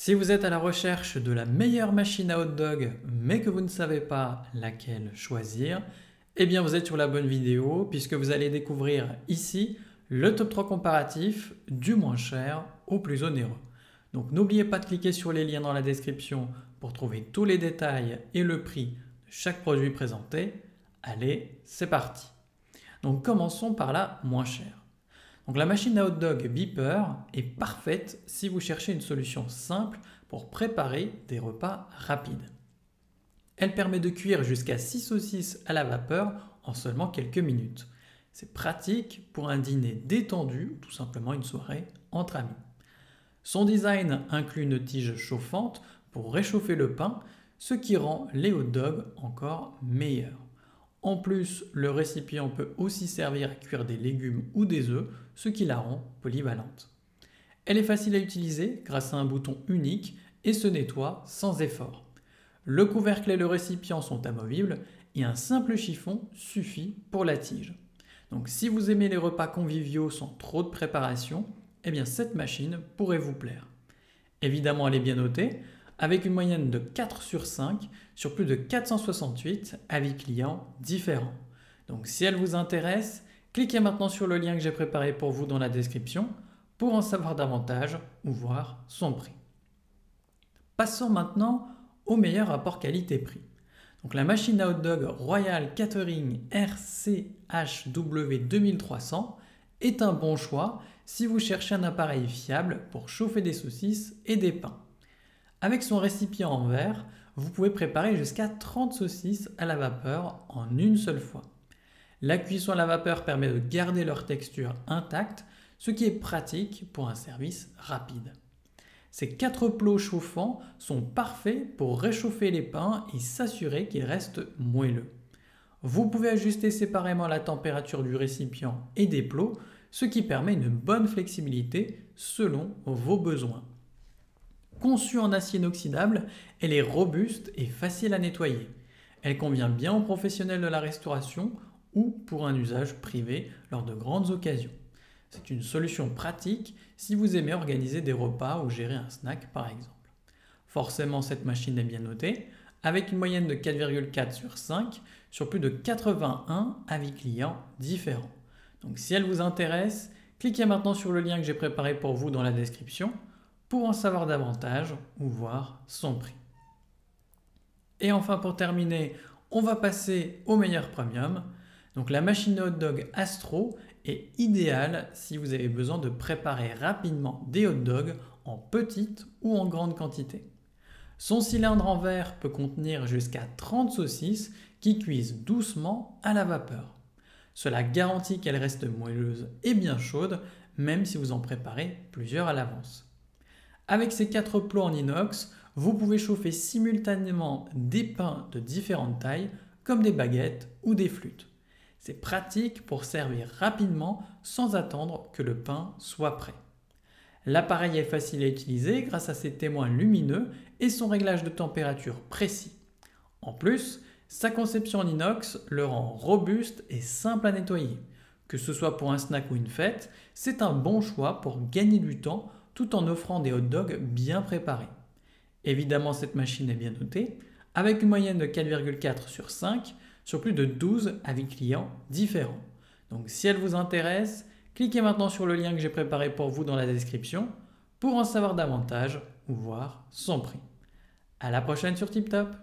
Si vous êtes à la recherche de la meilleure machine à hot dog, mais que vous ne savez pas laquelle choisir, eh bien vous êtes sur la bonne vidéo puisque vous allez découvrir ici le top 3 comparatif du moins cher au plus onéreux. Donc n'oubliez pas de cliquer sur les liens dans la description pour trouver tous les détails et le prix de chaque produit présenté. Allez, c'est parti. Donc commençons par la moins chère. Donc la machine à hot dog Beeper est parfaite si vous cherchez une solution simple pour préparer des repas rapides. Elle permet de cuire jusqu'à 6 saucisses à la vapeur en seulement quelques minutes. C'est pratique pour un dîner détendu ou tout simplement une soirée entre amis. Son design inclut une tige chauffante pour réchauffer le pain, ce qui rend les hot dogs encore meilleurs. En plus, le récipient peut aussi servir à cuire des légumes ou des œufs, ce qui la rend polyvalente. Elle est facile à utiliser grâce à un bouton unique et se nettoie sans effort. Le couvercle et le récipient sont amovibles et un simple chiffon suffit pour la tige. Donc si vous aimez les repas conviviaux sans trop de préparation, eh bien cette machine pourrait vous plaire. Évidemment, elle est bien notée, avec une moyenne de 4 sur 5 sur plus de 468 avis clients différents. Donc si elle vous intéresse, cliquez maintenant sur le lien que j'ai préparé pour vous dans la description pour en savoir davantage ou voir son prix. Passons maintenant au meilleur rapport qualité-prix. Donc la machine à hot dog Royal Catering RCHW 2300 est un bon choix si vous cherchez un appareil fiable pour chauffer des saucisses et des pains. Avec son récipient en verre, vous pouvez préparer jusqu'à 30 saucisses à la vapeur en une seule fois. La cuisson à la vapeur permet de garder leur texture intacte, ce qui est pratique pour un service rapide. Ces 4 plots chauffants sont parfaits pour réchauffer les pains et s'assurer qu'ils restent moelleux. Vous pouvez ajuster séparément la température du récipient et des plots, ce qui permet une bonne flexibilité selon vos besoins. Conçue en acier inoxydable, elle est robuste et facile à nettoyer. Elle convient bien aux professionnels de la restauration ou pour un usage privé lors de grandes occasions. C'est une solution pratique si vous aimez organiser des repas ou gérer un snack par exemple. Forcément, cette machine est bien notée, avec une moyenne de 4,4 sur 5 sur plus de 81 avis clients différents. Donc si elle vous intéresse, cliquez maintenant sur le lien que j'ai préparé pour vous dans la description pour en savoir davantage ou voir son prix. Et enfin pour terminer, on va passer au meilleur premium. Donc la machine à hot dog Astro est idéale si vous avez besoin de préparer rapidement des hot dogs en petite ou en grande quantité. Son cylindre en verre peut contenir jusqu'à 30 saucisses qui cuisent doucement à la vapeur. Cela garantit qu'elles restent moelleuses et bien chaudes même si vous en préparez plusieurs à l'avance. Avec ces 4 plots en inox, vous pouvez chauffer simultanément des pains de différentes tailles comme des baguettes ou des flûtes. C'est pratique pour servir rapidement sans attendre que le pain soit prêt. L'appareil est facile à utiliser grâce à ses témoins lumineux et son réglage de température précis. En plus, sa conception en inox le rend robuste et simple à nettoyer. Que ce soit pour un snack ou une fête, c'est un bon choix pour gagner du temps tout en offrant des hot dogs bien préparés. Évidemment, cette machine est bien notée, avec une moyenne de 4,4 sur 5 sur plus de 12 avis clients différents. Donc si elle vous intéresse, cliquez maintenant sur le lien que j'ai préparé pour vous dans la description pour en savoir davantage ou voir son prix. À la prochaine sur TipTop.